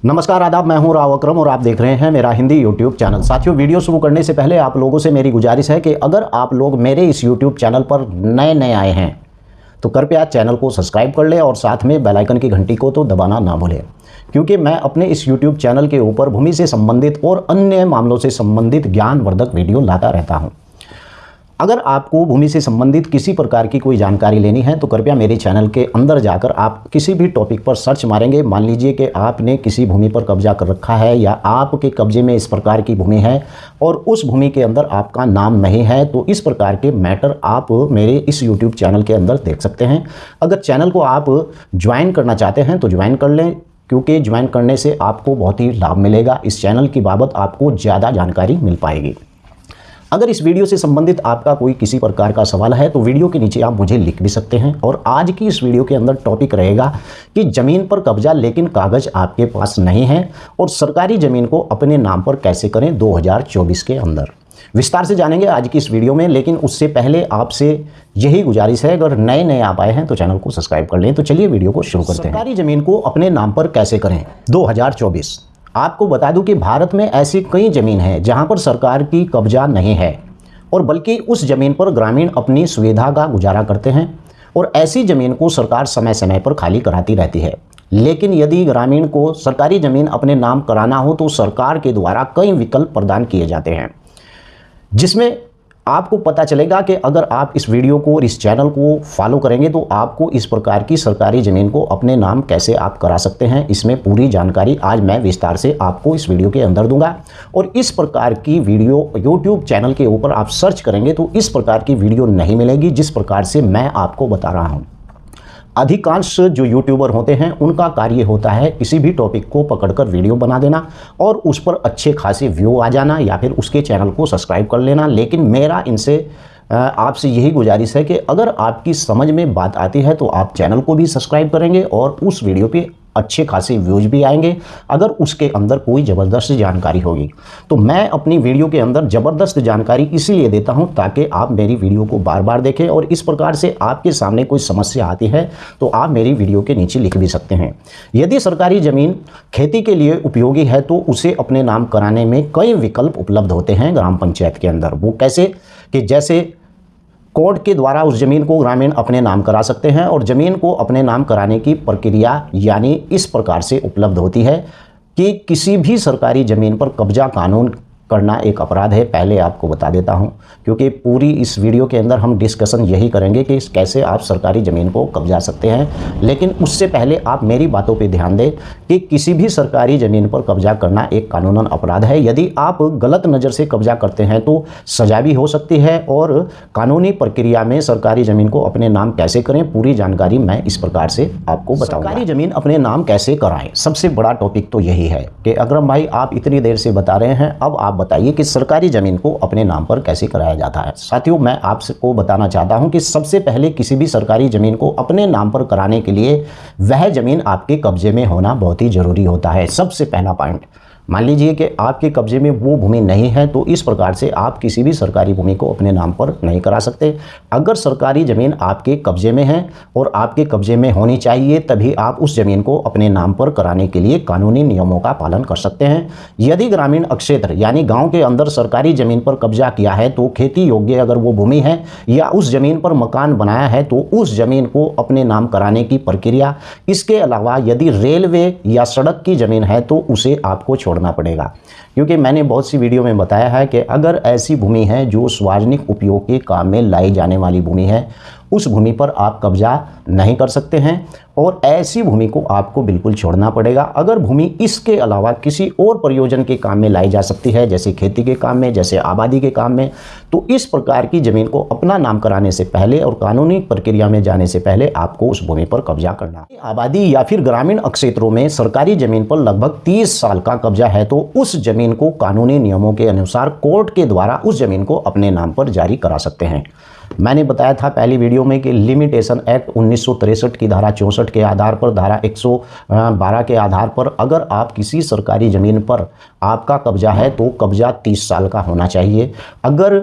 नमस्कार आदाब, मैं हूं राव अकरम और आप देख रहे हैं मेरा हिंदी यूट्यूब चैनल। साथियों, वीडियो शुरू करने से पहले आप लोगों से मेरी गुजारिश है कि अगर आप लोग मेरे इस यूट्यूब चैनल पर नए आए हैं तो कृपया चैनल को सब्सक्राइब कर लें और साथ में बेल आइकन की घंटी को तो दबाना ना भूलें, क्योंकि मैं अपने इस यूट्यूब चैनल के ऊपर भूमि से संबंधित और अन्य मामलों से संबंधित ज्ञानवर्धक वीडियो लाता रहता हूँ। अगर आपको भूमि से संबंधित किसी प्रकार की कोई जानकारी लेनी है तो कृपया मेरे चैनल के अंदर जाकर आप किसी भी टॉपिक पर सर्च मारेंगे। मान लीजिए कि आपने किसी भूमि पर कब्जा कर रखा है या आपके कब्जे में इस प्रकार की भूमि है और उस भूमि के अंदर आपका नाम नहीं है, तो इस प्रकार के मैटर आप मेरे इस यूट्यूब चैनल के अंदर देख सकते हैं। अगर चैनल को आप ज्वाइन करना चाहते हैं तो ज्वाइन कर लें, क्योंकि ज्वाइन करने से आपको बहुत ही लाभ मिलेगा। इस चैनल की बाबत आपको ज़्यादा जानकारी मिल पाएगी। अगर इस वीडियो से संबंधित आपका कोई किसी प्रकार का सवाल है तो वीडियो के नीचे आप मुझे लिख भी सकते हैं। और आज की इस वीडियो के अंदर टॉपिक रहेगा कि ज़मीन पर कब्जा लेकिन कागज़ आपके पास नहीं है और सरकारी ज़मीन को अपने नाम पर कैसे करें 2024 के अंदर। विस्तार से जानेंगे आज की इस वीडियो में, लेकिन उससे पहले आपसे यही गुजारिश है, अगर नए आप आए हैं तो चैनल को सब्सक्राइब कर लें। तो चलिए वीडियो को शुरू करते हैं। सरकारी ज़मीन को अपने नाम पर कैसे करें 2024। आपको बता दूं कि भारत में ऐसी कई ज़मीन है जहां पर सरकार की कब्जा नहीं है और बल्कि उस ज़मीन पर ग्रामीण अपनी सुविधा का गुजारा करते हैं और ऐसी ज़मीन को सरकार समय समय पर खाली कराती रहती है। लेकिन यदि ग्रामीण को सरकारी ज़मीन अपने नाम कराना हो तो सरकार के द्वारा कई विकल्प प्रदान किए जाते हैं, जिसमें आपको पता चलेगा कि अगर आप इस वीडियो को और इस चैनल को फॉलो करेंगे तो आपको इस प्रकार की सरकारी ज़मीन को अपने नाम कैसे आप करा सकते हैं, इसमें पूरी जानकारी आज मैं विस्तार से आपको इस वीडियो के अंदर दूंगा। और इस प्रकार की वीडियो YouTube चैनल के ऊपर आप सर्च करेंगे तो इस प्रकार की वीडियो नहीं मिलेगी जिस प्रकार से मैं आपको बता रहा हूँ। अधिकांश जो यूट्यूबर होते हैं उनका कार्य होता है किसी भी टॉपिक को पकड़कर वीडियो बना देना और उस पर अच्छे खासे व्यू आ जाना या फिर उसके चैनल को सब्सक्राइब कर लेना। लेकिन मेरा इनसे आपसे यही गुजारिश है कि अगर आपकी समझ में बात आती है तो आप चैनल को भी सब्सक्राइब करेंगे और उस वीडियो पे अच्छे खासे व्यूज भी आएंगे अगर उसके अंदर कोई ज़बरदस्त जानकारी होगी। तो मैं अपनी वीडियो के अंदर ज़बरदस्त जानकारी इसीलिए देता हूं ताकि आप मेरी वीडियो को बार बार देखें और इस प्रकार से आपके सामने कोई समस्या आती है तो आप मेरी वीडियो के नीचे लिख भी सकते हैं। यदि सरकारी ज़मीन खेती के लिए उपयोगी है तो उसे अपने नाम कराने में कई विकल्प उपलब्ध होते हैं ग्राम पंचायत के अंदर। वो कैसे कि जैसे कोर्ट के द्वारा उस ज़मीन को ग्रामीण अपने नाम करा सकते हैं और ज़मीन को अपने नाम कराने की प्रक्रिया यानी इस प्रकार से उपलब्ध होती है कि किसी भी सरकारी ज़मीन पर कब्जा कानून करना एक अपराध है। पहले आपको बता देता हूं, क्योंकि पूरी इस वीडियो के अंदर हम डिस्कशन यही करेंगे कि कैसे आप सरकारी ज़मीन को कब्जा सकते हैं। लेकिन उससे पहले आप मेरी बातों पे ध्यान दें कि किसी भी सरकारी ज़मीन पर कब्जा करना एक कानूनन अपराध है। यदि आप गलत नज़र से कब्जा करते हैं तो सजा भी हो सकती है। और कानूनी प्रक्रिया में सरकारी ज़मीन को अपने नाम कैसे करें पूरी जानकारी मैं इस प्रकार से आपको बताऊँगा। सरकारी ज़मीन अपने नाम कैसे कराएं, सबसे बड़ा टॉपिक तो यही है कि अकरम भाई आप इतनी देर से बता रहे हैं, अब आप बताइए कि सरकारी ज़मीन को अपने नाम पर कैसे कराया जाता है। साथियों, मैं आपको बताना चाहता हूं कि सबसे पहले किसी भी सरकारी ज़मीन को अपने नाम पर कराने के लिए वह ज़मीन आपके कब्जे में होना बहुत ही ज़रूरी होता है। सबसे पहला पॉइंट, मान लीजिए कि आपके कब्जे में वो भूमि नहीं है तो इस प्रकार से आप किसी भी सरकारी भूमि को अपने नाम पर नहीं करा सकते। अगर सरकारी ज़मीन आपके कब्जे में है और आपके कब्जे में होनी चाहिए तभी आप उस ज़मीन को अपने नाम पर कराने के लिए कानूनी नियमों का पालन कर सकते हैं। यदि ग्रामीण क्षेत्र यानी गांव के अंदर सरकारी ज़मीन पर कब्जा किया है तो खेती योग्य अगर वो भूमि है या उस ज़मीन पर मकान बनाया है तो उस ज़मीन को अपने नाम कराने की प्रक्रिया। इसके अलावा यदि रेलवे या सड़क की ज़मीन है तो उसे आपको छोड़ना पड़ेगा, क्योंकि मैंने बहुत सी वीडियो में बताया है कि अगर ऐसी भूमि है जो सार्वजनिक उपयोग के काम में लाई जाने वाली भूमि है उस भूमि पर आप कब्जा नहीं कर सकते हैं और ऐसी भूमि को आपको बिल्कुल छोड़ना पड़ेगा। अगर भूमि इसके अलावा किसी और प्रयोजन के काम में लाई जा सकती है, जैसे खेती के काम में, जैसे आबादी के काम में, तो इस प्रकार की ज़मीन को अपना नाम कराने से पहले और कानूनी प्रक्रिया में जाने से पहले आपको उस भूमि पर कब्जा करना है। आबादी या फिर ग्रामीण क्षेत्रों में सरकारी ज़मीन पर लगभग 30 साल का कब्जा है तो उस ज़मीन को कानूनी नियमों के अनुसार कोर्ट के द्वारा उस ज़मीन को अपने नाम पर जारी करा सकते हैं। मैंने बताया था पहली वीडियो में कि लिमिटेशन एक्ट 1963 की धारा 64 के आधार पर, धारा 112 के आधार पर अगर आप किसी सरकारी ज़मीन पर आपका कब्जा है तो कब्जा 30 साल का होना चाहिए। अगर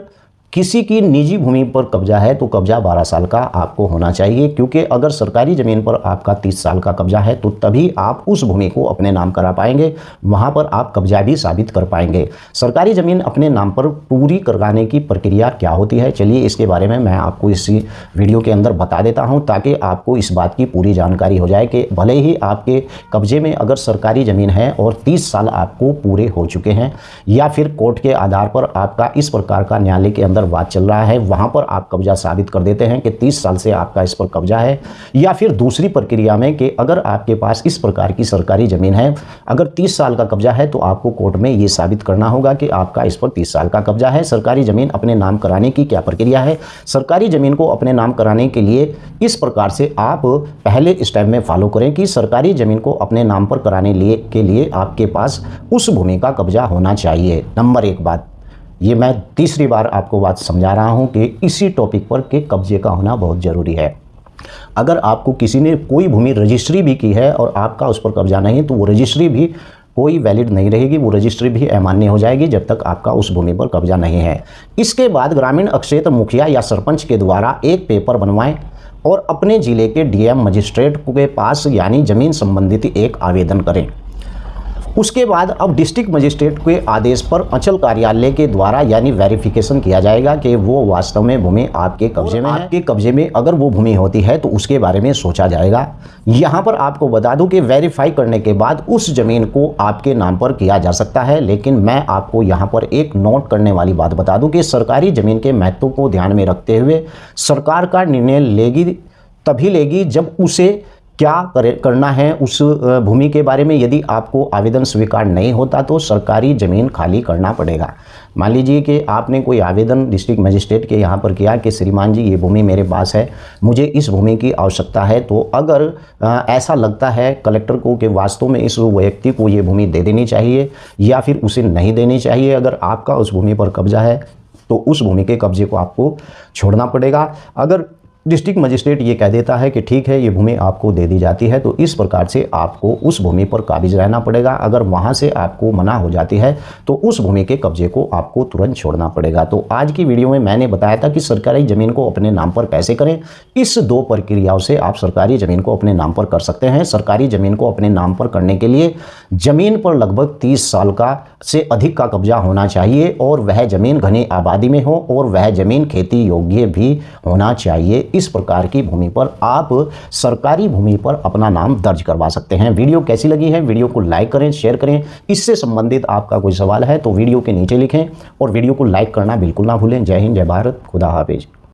किसी की निजी भूमि पर कब्जा है तो कब्जा 12 साल का आपको होना चाहिए, क्योंकि अगर सरकारी ज़मीन पर आपका 30 साल का कब्जा है तो तभी आप उस भूमि को अपने नाम करा पाएंगे, वहाँ पर आप कब्जा भी साबित कर पाएंगे। सरकारी ज़मीन अपने नाम पर पूरी करवाने की प्रक्रिया क्या होती है, चलिए इसके बारे में मैं आपको इसी वीडियो के अंदर बता देता हूँ, ताकि आपको इस बात की पूरी जानकारी हो जाए कि भले ही आपके कब्जे में अगर सरकारी ज़मीन है और 30 साल आपको पूरे हो चुके हैं, या फिर कोर्ट के आधार पर आपका इस प्रकार का न्यायालय के अंदर बात चल रहा है, वहां पर आप कब्जा साबित कर देते हैं कि 30 साल से आपका इस पर कब्जा है, या फिर दूसरी प्रक्रिया में कि अगर आपके पास इस प्रकार की सरकारी ज़मीन है, अगर 30 साल का कब्जा है तो आपको कोर्ट में ये साबित करना होगा कि आपका इस पर 30 साल का कब्जा है। सरकारी ज़मीन अपने नाम कराने की क्या प्रक्रिया है, सरकारी ज़मीन को अपने नाम कराने के लिए इस प्रकार से आप पहले स्टेप में फॉलो करें कि सरकारी ज़मीन को अपने नाम पर कराने के लिए आपके पास उस भूमि का कब्जा होना चाहिए। नंबर 1 बात, ये मैं तीसरी बार आपको बात समझा रहा हूं कि इसी टॉपिक पर के कब्जे का होना बहुत ज़रूरी है। अगर आपको किसी ने कोई भूमि रजिस्ट्री भी की है और आपका उस पर कब्जा नहीं, तो वो रजिस्ट्री भी कोई वैलिड नहीं रहेगी, वो रजिस्ट्री भी अमान्य हो जाएगी जब तक आपका उस भूमि पर कब्जा नहीं है। इसके बाद ग्रामीण क्षेत्र मुखिया या सरपंच के द्वारा एक पेपर बनवाएं और अपने ज़िले के डीएम मजिस्ट्रेट के पास यानी ज़मीन संबंधित एक आवेदन करें। उसके बाद अब डिस्ट्रिक्ट मजिस्ट्रेट के आदेश पर अंचल कार्यालय के द्वारा यानी वेरिफिकेशन किया जाएगा कि वो वास्तव में भूमि आपके कब्जे में है। आपके कब्जे में अगर वो भूमि होती है तो उसके बारे में सोचा जाएगा। यहाँ पर आपको बता दूं कि वेरीफाई करने के बाद उस ज़मीन को आपके नाम पर किया जा सकता है, लेकिन मैं आपको यहाँ पर एक नोट करने वाली बात बता दूं कि सरकारी ज़मीन के महत्व को ध्यान में रखते हुए सरकार का निर्णय तभी लेगी जब उसे क्या करना है उस भूमि के बारे में। यदि आपको आवेदन स्वीकार नहीं होता तो सरकारी ज़मीन खाली करना पड़ेगा। मान लीजिए कि आपने कोई आवेदन डिस्ट्रिक्ट मजिस्ट्रेट के यहाँ पर किया कि श्रीमान जी ये भूमि मेरे पास है, मुझे इस भूमि की आवश्यकता है, तो अगर ऐसा लगता है कलेक्टर को कि वास्तव में इस व्यक्ति को ये भूमि दे देनी चाहिए या फिर उसे नहीं देनी चाहिए, अगर आपका उस भूमि पर कब्जा है तो उस भूमि के कब्जे को आपको छोड़ना पड़ेगा। अगर डिस्ट्रिक्ट मजिस्ट्रेट ये कह देता है कि ठीक है ये भूमि आपको दे दी जाती है, तो इस प्रकार से आपको उस भूमि पर काबिज रहना पड़ेगा। अगर वहाँ से आपको मना हो जाती है तो उस भूमि के कब्जे को आपको तुरंत छोड़ना पड़ेगा। तो आज की वीडियो में मैंने बताया था कि सरकारी ज़मीन को अपने नाम पर कैसे करें। इस 2 प्रक्रियाओं से आप सरकारी ज़मीन को अपने नाम पर कर सकते हैं। सरकारी ज़मीन को अपने नाम पर करने के लिए ज़मीन पर लगभग 30 साल का से अधिक का कब्जा होना चाहिए और वह ज़मीन घनी आबादी में हो और वह ज़मीन खेती योग्य भी होना चाहिए। इस प्रकार की भूमि पर आप सरकारी भूमि पर अपना नाम दर्ज करवा सकते हैं। वीडियो कैसी लगी है, वीडियो को लाइक करें, शेयर करें। इससे संबंधित आपका कोई सवाल है तो वीडियो के नीचे लिखें और वीडियो को लाइक करना बिल्कुल ना भूलें। जय हिंद, जय भारत, खुदा हाफिज।